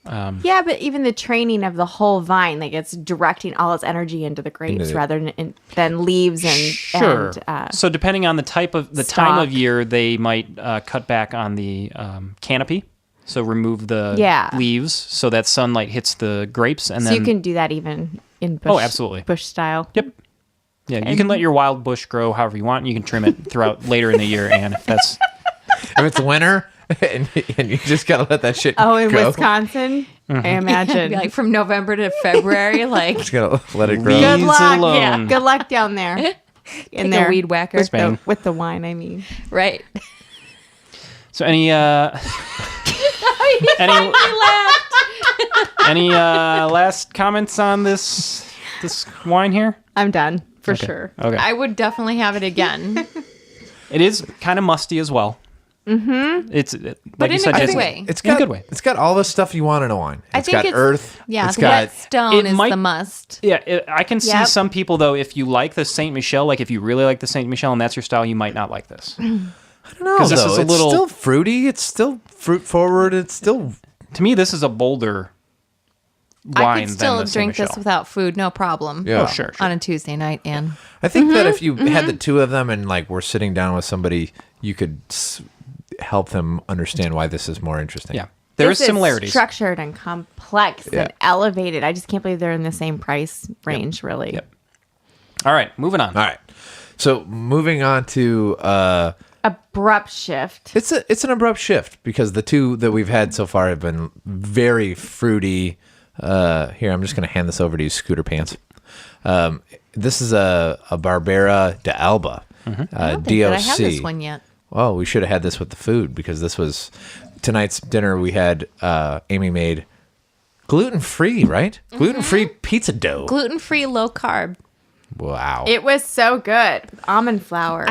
Yeah, but even the training of the whole vine, like it's directing all its energy into the grapes rather than leaves and Sure. And, so depending on the time of year, they might cut back on the canopy. So remove the leaves so that sunlight hits the grapes, and so then you can do that even in bush. Oh, absolutely. Bush style. Yep. Yeah, you can let your wild bush grow however you want. You can trim it throughout later in the year, and if it's winter and you just gotta let that shit Oh, in go. Wisconsin, Mm-hmm. I imagine. Be like from November to February, like Just gotta let it grow. Leave Good Leaves luck. alone. Yeah. Good luck down there. In a weed whacker. with the wine, I mean. right. so. Any last comments on this wine here? I'm done for Okay. sure. Okay. I would definitely have it again. It is kind of musty as well. Mm-hmm. It's like in you said, a good Jason, way. It's in a got good way. It's got all the stuff you want in a wine. I It's think got it's- earth. Yeah, It's got whetstone It is might- the must. Yeah, I can see Yep. some people though. If you like the Saint Michel, like if you really like the Saint Michel and that's your style, you might not like this. I don't know. 'Cause this though. is a It's little- still fruity. It's still fruit forward. It's still To me, this is a bolder wine I could still than the drink Saint this Michel. without food, no problem. Yeah. Oh, sure. On a Tuesday night, and I think that if you had the two of them and like we're sitting down with somebody, you could help them understand why this is more interesting. Yeah, there is This similarities. structured and complex Yeah. and elevated. I just can't believe they're in the same price range, really. Yep. All right, moving on. All right. So moving on to Abrupt shift. it's an abrupt shift because the two that we've had so far have been very fruity. Here, I'm just going to hand this over to you, Scooter Pants. This is a Barbera de Alba, I don't DOC. think that I have this one yet. Oh, we should have had this with the food because this was tonight's dinner. We had Amy made gluten-free, right? Gluten-free pizza dough. Gluten-free, low carb. Wow. It was so good. Almond flour.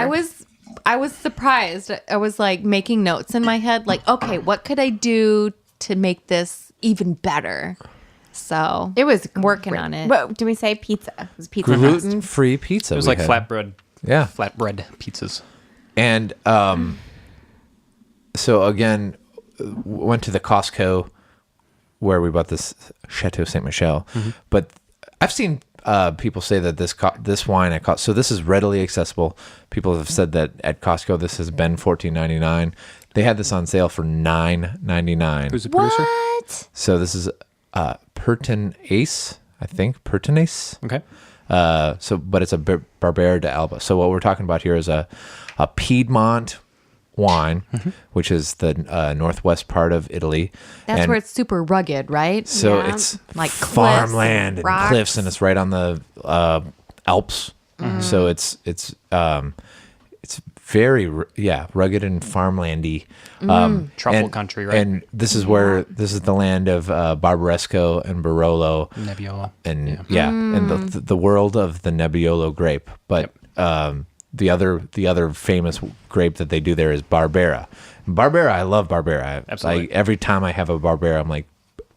I was surprised. I was like making notes in my head, like, okay, what could I do to make this even better? So It was working great. on it. What do we say? Pizza. It was pizza. Fest. Gluten-free pizza. It was we like had. flatbread. Yeah. Flatbread pizzas. And so again, went to the Costco where we bought this Chateau Saint Michel. But I've seen people say that this wine at Costco, so this is readily accessible. People have said that at Costco this has been $14.99. They had this on sale for $9.99. Who's the producer? what? So this is Pertinace, I think. Pertinace. Okay. But it's a Barbera de Alba. So what we're talking about here is a Piedmont wine, which is the northwest part of Italy. That's And where it's super rugged, right? so Yeah. it's Like cliffs farmland and and rocks. cliffs, and it's right on the Alps. So it's very rugged and farmlandy. Truffle and- country, right? And this is where this is the land of Barbaresco and Barolo. Nebbiolo. And and the world of the Nebbiolo grape. But the other famous grape that they do there is Barbera. Barbera, I love Barbera. Absolutely. Every time I have a Barbera, I'm like,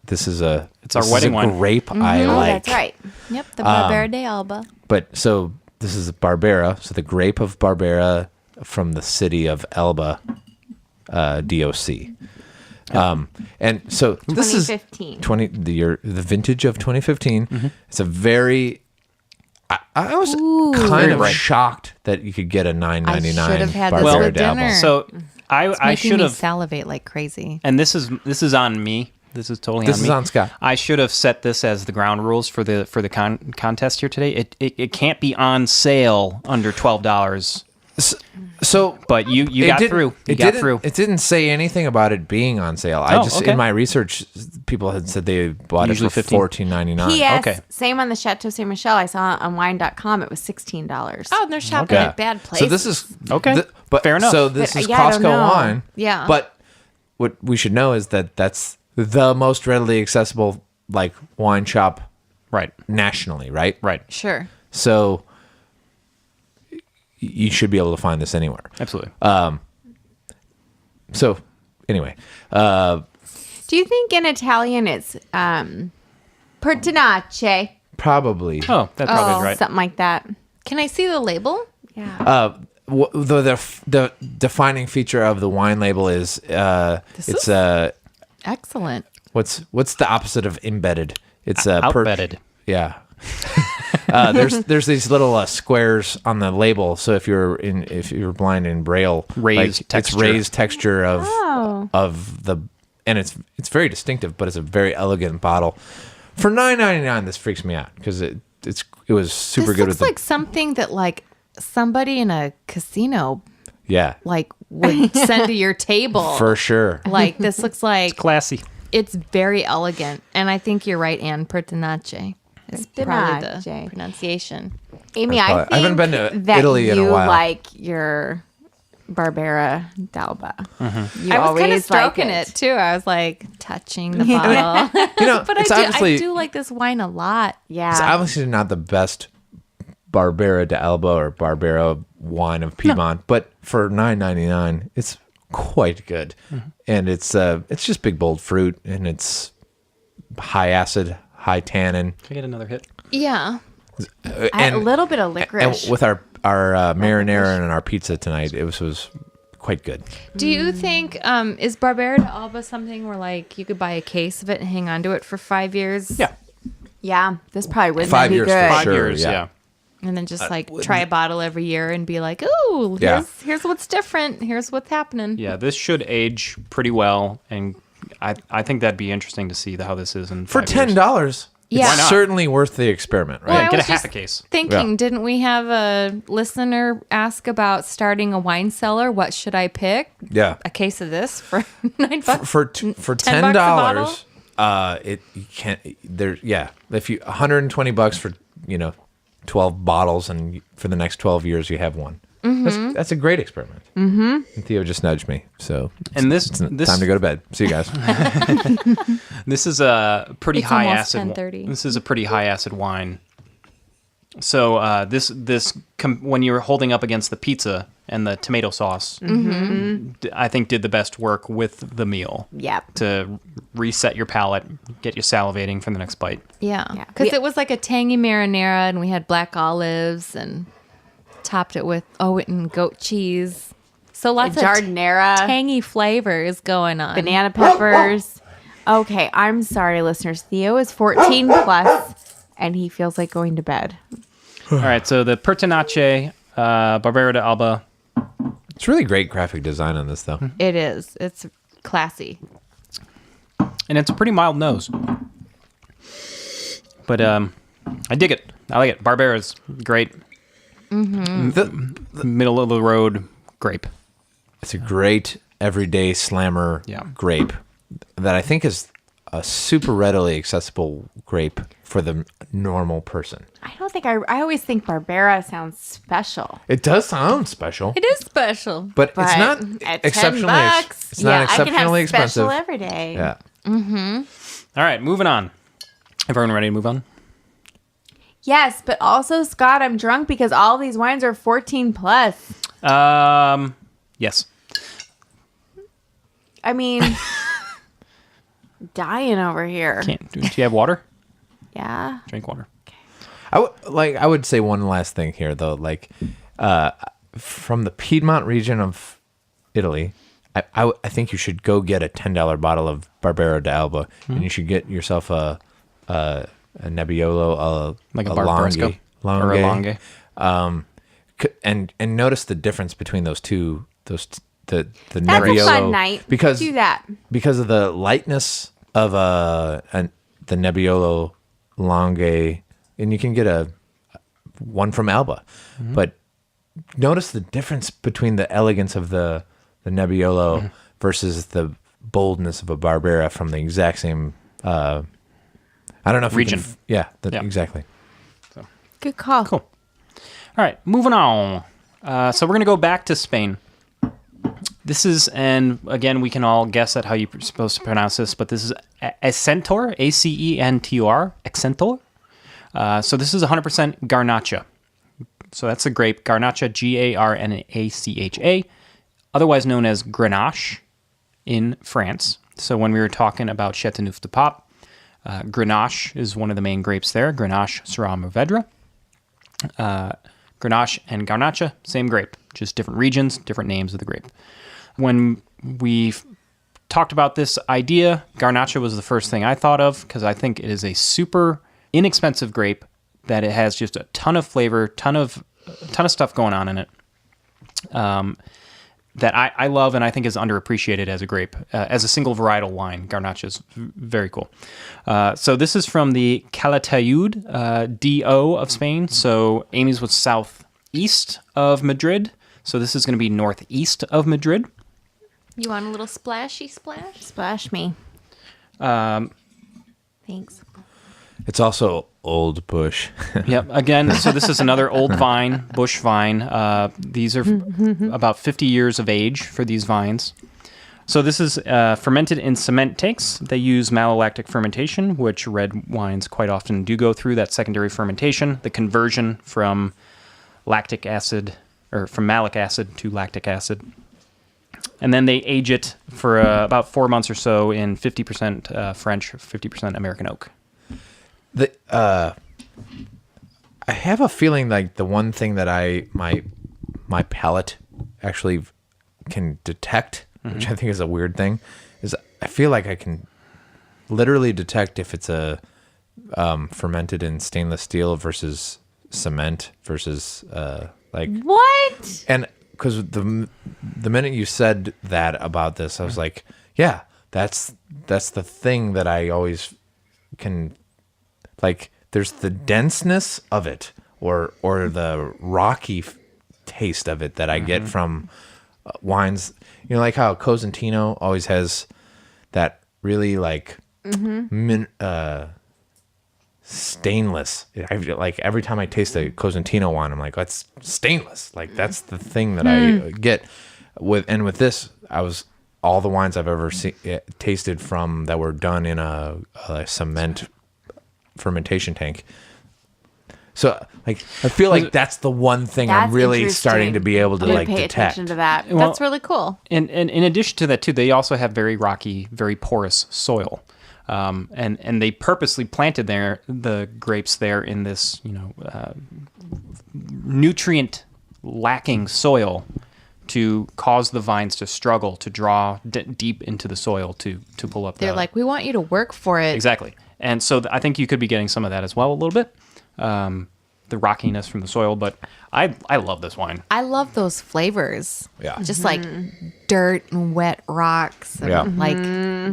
it's our this is wedding a wine. grape I Oh, like. that's right. Yep, the Barbera de Alba. But so this is Barbera, so the grape of Barbera from the city of Elba, DOC. And so this is 2015. the vintage of 2015. It's a very. I was kind Very of bright. shocked that you could get a $9.99 I should have had this Barbera with de Alba. dinner. So I Making should me have, salivate like crazy. and this is on me. This is totally This on is me. on Scott. I should have set this as the ground rules for the contest here today. It can't be on sale under $12 So, But you it got didn't- through. You It got didn't, through. It didn't say anything about it being on sale. I Oh, just okay. in my research, people had said they bought Usually it for $15. $14.99. P.S. Okay. Same on the Chateau Saint Michel. I saw on wine.com. It was $16. Oh, and they're shopping Yeah. at bad places. So this is Okay. but Fair enough. So this But, is yeah, I don't Costco know. wine. Yeah. But what we should know is that that's the most readily accessible like wine shop Right. nationally, right? Right. Sure. So you should be able to find this anywhere. Absolutely. So anyway, Do you think in Italian it's Pertinace? probably oh, that probably is right. Something like that. Can I see the label? Yeah. the defining feature of the wine label is it's Excellent. what's the opposite of embedded? It's Outbedded. Yeah. There's these little squares on the label. So if you're blind in Braille, Raised it's texture. raised texture of Oh. of the, and it's very distinctive, but it's a very elegant bottle. For $9.99, this freaks me out because it was super This good looks with like something that like somebody in a casino yeah, like would send to your table. for sure. Like this looks like Classy. it's very elegant, and I think you're right, Anne. Pertinace is probably the Pertinace. pronunciation. Amy, That's I probably- think I haven't been to that Italy in a you while. like your Barbera d'Alba. You I was kind of always like stroking it too. I was like touching the bottle, You know, but it's I obviously do like this wine a lot. Yeah. it's obviously not the best Barbera d'Alba or Barbera wine of Piedmont, but for $9.99, it's quite good, and it's just big bold fruit, and it's high acid, high tannin, Can I get another hit? Yeah, a little bit of and licorice. with our marinara and our pizza tonight, it was quite good. Do you think is Barbera d'Alba something where like you could buy a case of it and hang on to it for 5 years? Yeah. yeah, this probably wouldn't 5 be years for good. 5 sure, years, yeah. yeah. And then just like try a bottle every year and be like, "Ooh, Yeah. here's what's different. Here's what's happening." Yeah, this should age pretty well, and I think that'd be interesting to see how this is in For 5 years. $10, Yeah. Why it's not? certainly worth the experiment, right? Well, I Get a was half just a case. Thinking, Yeah. didn't we have a listener ask about starting a wine cellar? What should I pick? Yeah. A case of this for $9. For $10 $10, a bottle? you can't there. Yeah, if you $120 for 12 bottles, and for the next 12 years you have one. That's a great experiment. And Theo just nudged me, so And this it's time to go to bed. See you guys. This is a pretty It's high almost acid. 10:30. This is a pretty high acid wine. So when you're holding up against the pizza and the tomato sauce, I think did the best work with the meal. Yep. To reset your palate, get you salivating for the next bite. Yeah, Yeah. because it was like a tangy marinara, and we had black olives and topped it with and goat cheese. So lots of Jardinera, tangy flavors going on. banana peppers. Okay, I'm sorry, listeners. Theo is 14 plus, and he feels like going to bed. All right, so the Pertinace Barbera d'Alba. It's really great graphic design on this, though. It is. It's classy. And it's a pretty mild nose. But I dig it. I like it. Barbera's great. Middle of the road grape. It's a great everyday slammer Yeah. grape that I think is a super readily accessible grape for the normal person. I don't think I always think Barbera sounds special. It does sound special, It is special. but it's But not at exceptionally. $10, It's not exceptionally I can have expensive. special every day. Yeah. All right, moving on. Everyone ready to move on? Yes, but also, Scott, I'm drunk because all these wines are 14 plus. Yes. I mean, dying over here. Do you have water? Yeah. Drink water. I would say one last thing here, though. Like, from the Piedmont region of Italy, I think you should go get a $10 bottle of Barbera d'Alba, and you should get yourself a Nebbiolo, Like a Langhe, Barbaresco? Or a Langhe. and notice the difference between those two. The That's Nebbiolo, a fun night. because Do that. because of the lightness of the Nebbiolo Langhe, and you can get one from Alba, but notice the difference between the elegance of the Nebbiolo versus the boldness of a Barbera from the exact same. I don't know if region. Exactly. Good call. Cool. All right, moving on. So we're going to go back to Spain. This is, and again, we can all guess at how you're supposed to pronounce this, but this is Accentor, Acentor, Accentor. So this is 100% Garnacha. So that's a grape, Garnacha, Garnacha, otherwise known as Grenache in France. So when we were talking about Chateau de Pape, Grenache is one of the main grapes there, Grenache Syrah Mourvedre. Grenache and Garnacha, same grape, just different regions, different names of the grape. When we talked about this idea, Garnacha was the first thing I thought of because I think it is a super inexpensive grape that it has just a ton of flavor, ton of stuff going on in it that I love and I think is underappreciated as a grape. As a single varietal wine, Garnacha is very cool. So this is from the Calatayud, DO of Spain. So Amy's was southeast of Madrid. So this is going to be northeast of Madrid. You want a little splashy splash? Splash me. Thanks. It's also old bush. Yep. Again, so this is another old vine, bush vine. These are about 50 years of age for these vines. So this is fermented in cement tanks. They use malolactic fermentation, which red wines quite often do go through, that secondary fermentation, the conversion from lactic acid, or from malic acid to lactic acid. And then they age it for about 4 months or so in 50% French, 50% American oak. I have a feeling like the one thing that my palate actually can detect, which I think is a weird thing, is I feel like I can literally detect if it's a fermented in stainless steel versus cement versus What? and because the minute you said that about this, I was like, yeah, that's the thing that I always can. Like, there's the denseness of it, or the rocky taste of it that I get from wines. You know, like how Cosentino always has that really like stainless. I feel like every time I taste a Cosentino wine, I'm like, that's stainless. Like that's the thing that I get with this. All the wines I've ever tasted from that were done in a cement fermentation tank. So like I feel like that's the one thing I'm That's really interesting. starting to be able to I'm gonna like pay detect. attention to that. Well, That's really cool. And in addition to that, too, they also have very rocky, very porous soil. And they purposely planted the grapes there in this, nutrient lacking soil to cause the vines to struggle to draw deep into the soil to pull up. They're like, we want you to work for it. Exactly. And so I think you could be getting some of that as well a little bit, the rockiness from the soil. But I love this wine. I love those flavors. Yeah. Just like dirt and wet rocks. And Yeah. like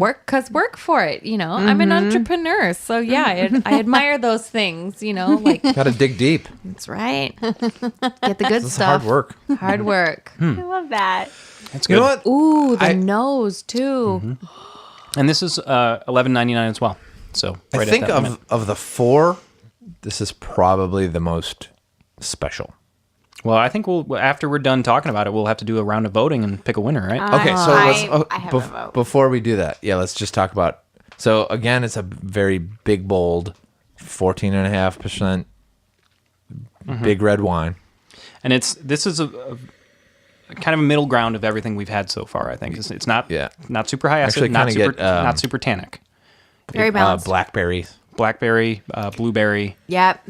work for it. I'm an entrepreneur. So yeah, I admire those things, like Gotta dig deep. that's right. Get the good It's stuff. hard work. Hard work. I love that. That's good. You know what? Ooh, the nose too. And this is $11.99 as well. So I right think at that limit. of the four, this is probably the most special. Well, I think after we're done talking about it, we'll have to do a round of voting and pick a winner, right? Okay, so I have a vote. before we do that, let's just talk about. So again, it's a very big, bold, 14.5% big red wine. And this is a kind of a middle ground of everything we've had so far. I think it's not super high acid, Actually, not kinda super get, not super tannic. Very balanced. Blackberry. Blackberry, blueberry, Yep.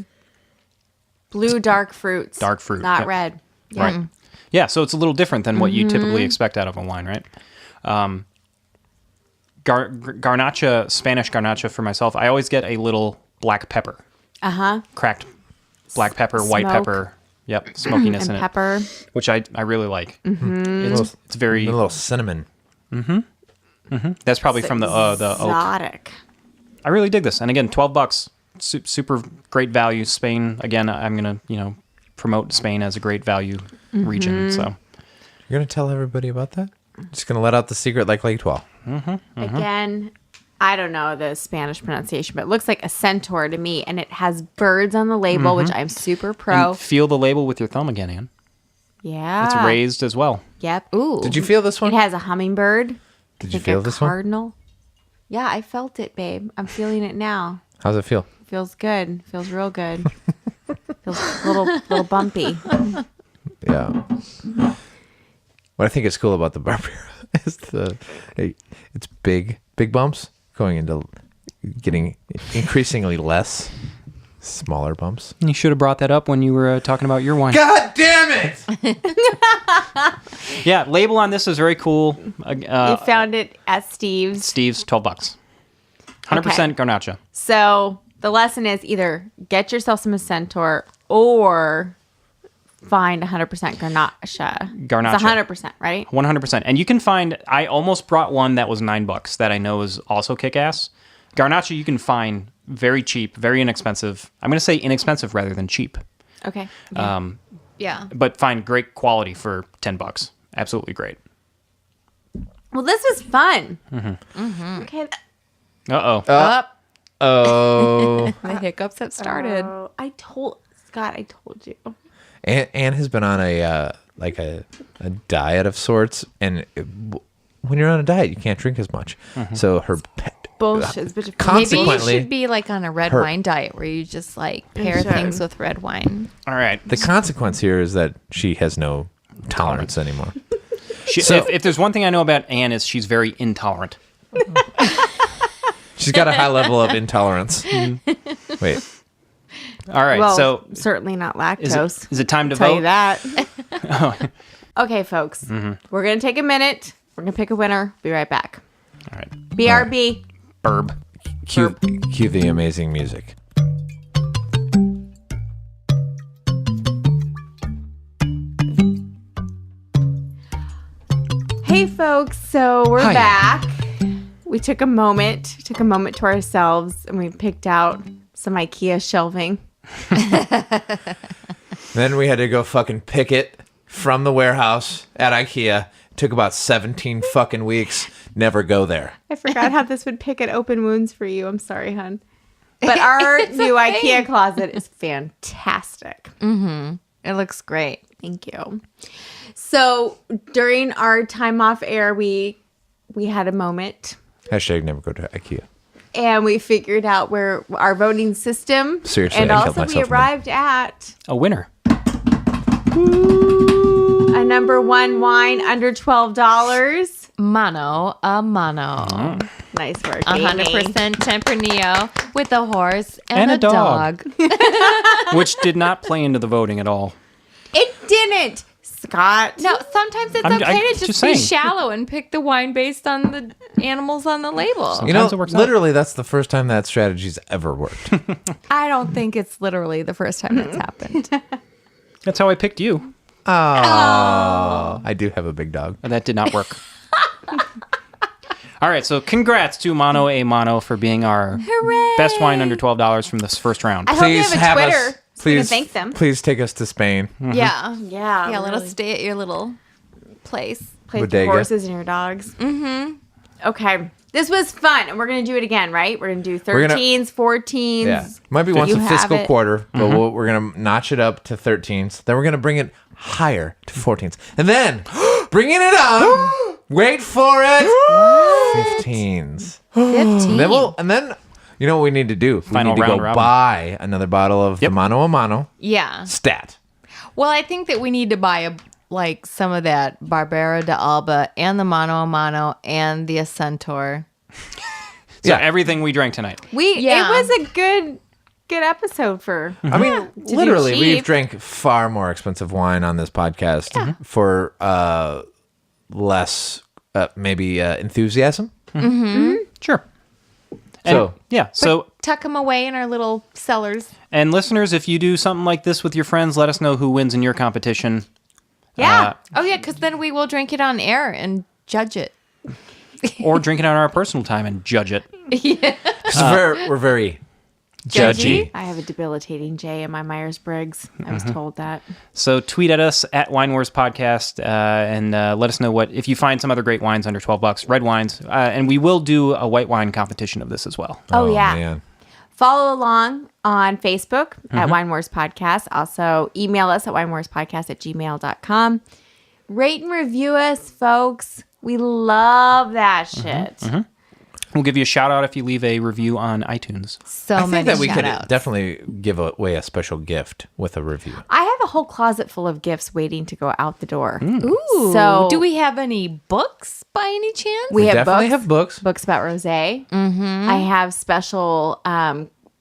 Blue dark fruits. Dark fruit, Not yep. red. Yeah. right? Yeah, so it's a little different than what you typically expect out of a wine, right? Garnacha, Spanish Garnacha for myself, I always get a little black pepper. Cracked black pepper, white Smoke. pepper. Yep, smokiness And in pepper. it, which I really like. It's very. A little cinnamon. That's probably from the oak. Exotic. I really dig this, and again, $12, super great value. Spain, again, I'm gonna promote Spain as a great value region. So You're going to tell everybody about that? Just going to let out the secret like Lake Twelve. Again, I don't know the Spanish pronunciation, but it looks like Accentor to me, and it has birds on the label, which I'm super pro. and feel the label with your thumb again, Ann. Yeah. It's raised as well. Yep. Ooh. Did you feel this one? It has a hummingbird. Did you like feel a this one? cardinal. Yeah, I felt it, babe. I'm feeling it now. How's it feel? Feels good. Feels real good. Feels a little bumpy. Yeah. What I think is cool about the Barbera is it's big bumps going into getting increasingly less smaller bumps. You should have brought that up when you were talking about your wine. God damn it! Yeah, label on this is very cool. You found it at Steve's. Steve's, $12. 100% Okay. Garnacha. So the lesson is either get yourself some Accentor or find 100% Garnacha. Garnacha. It's 100%, right? 100%. And you can find, I almost brought one that was $9 that I know is also kick-ass. Garnacha you can find very cheap, very inexpensive. I'm going to say inexpensive rather than cheap. Okay. Yeah. But find great quality for $10. Absolutely great. Well, this was fun. Okay. Uh-oh. Oh. The hiccups have started. I told you. Anne has been on a diet of sorts, and when you're on a diet, you can't drink as much. So her pet Bullshit. Maybe consequently, you should be like on a red wine diet where you just like pair Sure. things with red wine. All right. the consequence here is that she has no tolerance anymore. If there's one thing I know about Anne is she's very intolerant. She's got a high level of intolerance. Wait, All right. Well, so certainly not is lactose. it time to Tell you vote? that. Okay, folks. We're going to take a minute. We're going to pick a winner. Be right back. All right. BRB. Burb. cue the amazing music. Hey, folks. So we're Hiya. back. We took a moment to ourselves, and we picked out some IKEA shelving. Then we had to go fucking pick it from the warehouse at IKEA. Took about 17 fucking weeks. Never go there. I forgot how this would pick at open wounds for you. I'm sorry, hon. But our new IKEA closet is fantastic. It looks great. Thank you. So during our time off air, we had a moment Hashtag never go to IKEA. and we figured out where our voting system. Seriously, and I killed also we myself in arrived at A winner. a number one wine under $12. Mano a mano. Nice work. 100% Tempranillo with a horse and, And a a dog. dog. Which did not play into the voting at all. It didn't, Scott. No, sometimes it's I'm okay to just just be saying. shallow and pick the wine based on the animals on the label. You know, Sometimes it works out. literally, that's the first time that strategy's ever worked. I don't think it's literally the first time that's happened. That's how I picked you. Oh, I do have a big dog. And that did not work. All right, so congrats to Mano a Mano for being our best wine under $12 from this first round. I hope you have a Twitter. So we can Please, thank them. please take us to Spain. Yeah. Yeah. Yeah, let really. us stay at your little place. Play with your Bodega. horses and your dogs. Mm-hmm. Okay. This was fun, and we're going to do it again, right? We're going to do We're gonna- 13s, 14s. Yeah. Might be once You a have fiscal it. quarter, but we're going to notch it up to 13s. Then we're going to bring it higher to 14s. And then, bringing it up, wait for it, 15s. 15. And then, you know what we need to do? Final we need to round go robin. buy another bottle of the Mano a Mano Yeah. stat. Well, I think that we need to buy some of that Barbera de Alba and the Mano a Mano and the Accentor. So everything we drank tonight. It was a good episode for. I mean, do literally, cheap. we've drank far more expensive wine on this podcast for less, maybe enthusiasm. Sure. So, Yeah, so Tuck them away in our little cellars. and listeners, if you do something like this with your friends, let us know who wins in your competition. Yeah. Oh, yeah, because then we will drink it on air and judge it. Or drink it on our personal time and judge it. because we're very Judgy? I have a debilitating J in my Myers-Briggs. I was told that. So tweet at us at Wine Wars Podcast and let us know if you find some other great wines under $12, red wines. And we will do a white wine competition of this as well. Oh yeah. Man. Follow along on Facebook at Wine Wars Podcast. Also, email us at winewarspodcast@gmail.com. Rate and review us, folks. We love that shit. We'll give you a shout out if you leave a review on iTunes. I think many that we could shout-outs. definitely give away a special gift with a review. I have a whole closet full of gifts waiting to go out the door. Ooh. So- do we have any books by any chance? We have definitely books. have books. Books about rosé. I have special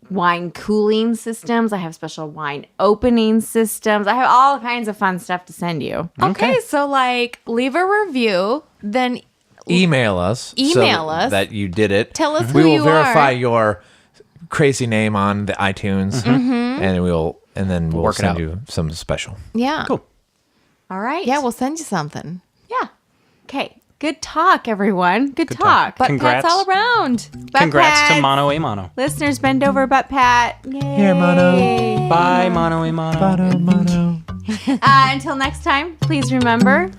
wine cooling systems. I have special wine opening systems. I have all kinds of fun stuff to send you. Okay, so like leave a review, then Email us. Email us. That you did it. Tell us we who will you verify are. your crazy name on the iTunes, and then we'll work it send out. you something special. yeah. Cool. All right. Yeah, we'll send you something. Yeah. Okay. Good talk, everyone. Good talk. But Congrats. pats all around. Butt Congrats to pats. Mano a Mano. Listeners, bend over, butt pat. Yay. Here, Mano. Bye, Mano a Mano. Until next time, please remember.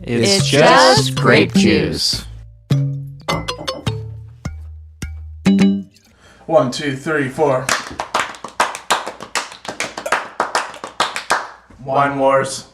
It's just grape juice. 1, 2, 3, 4. Wine Wars.